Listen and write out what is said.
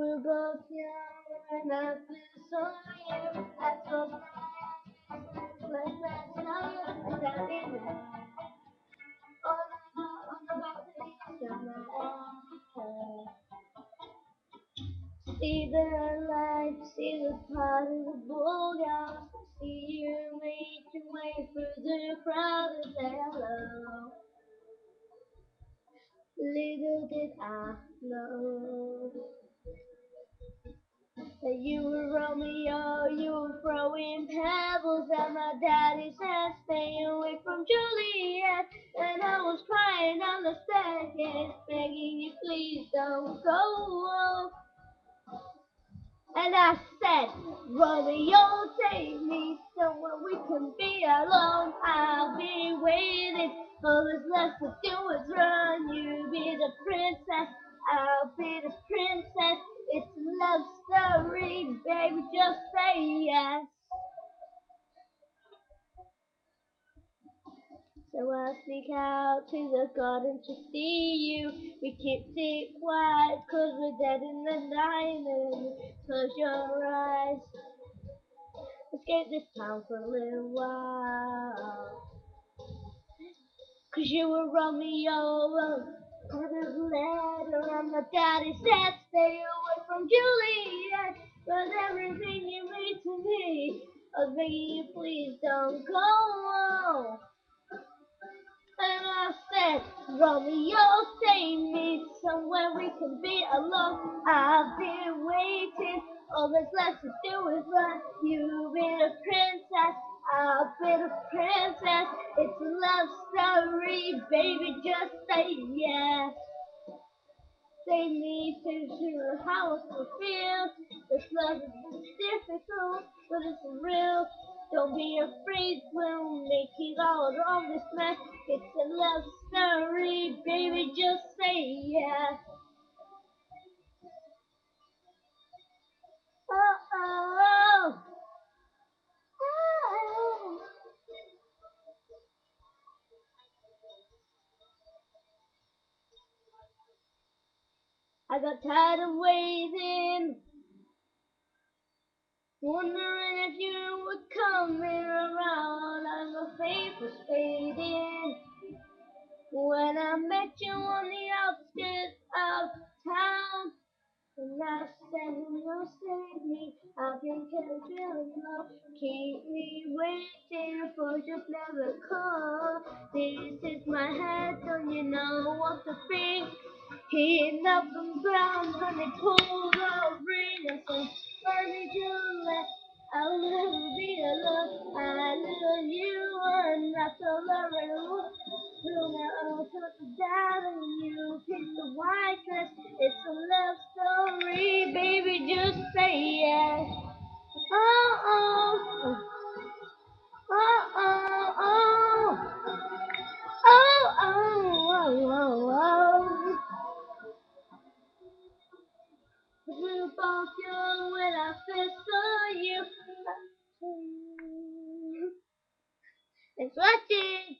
We're both young and I feel so you. I told my last night and that in all about the summer. See the light, see the part of the bulldogs. See you make your way through the crowd and say hello. Little did I know that you were Romeo, you were throwing pebbles at my daddy said stay away from Juliet. And I was crying on the staircase, begging you please don't go. And I said, Romeo, take me somewhere we can be alone. I'll be waiting. All that's left to do is run. You be the princess, I'll be the princess. It's a love story, baby, just say yes. So I sneak out to the garden to see you. We keep it quiet 'cause we're dead in the night. And close your eyes. Escape this town for a little while. 'Cause you were Romeo, put a letter on my daddy said stay away from Juliet. But everything you read to me, I was begging you please don't go. And I said, Romeo, take me somewhere we can be alone. I've been waiting, all that's left to do is run. You be the princess, I'll be the princess. It's a love story, baby, just say yes. Take me to how it feels. This love is difficult, but it's real. Don't be afraid, we'll make it out of this mess. It's a love story, baby, just say yes. Oh, oh, oh. I got tired of waiting, wondering if you were coming around. And my faith was fading when I met you on the outskirts of town. And I said, you'll save me. I can keep feeling low. Keep me waiting for just never call. This is my head, don't you know what to think? Hitting up and ground, honey, pull the ring. I said, Baby Juliet, I'll never be alone. I love you, and that's all I really want. Till now, I'll put the down and you pick the white dress. It's a love story, baby, just say yes. Oh, oh, oh, oh, oh, oh, oh, oh, oh. We were both young when I first saw you. It's what you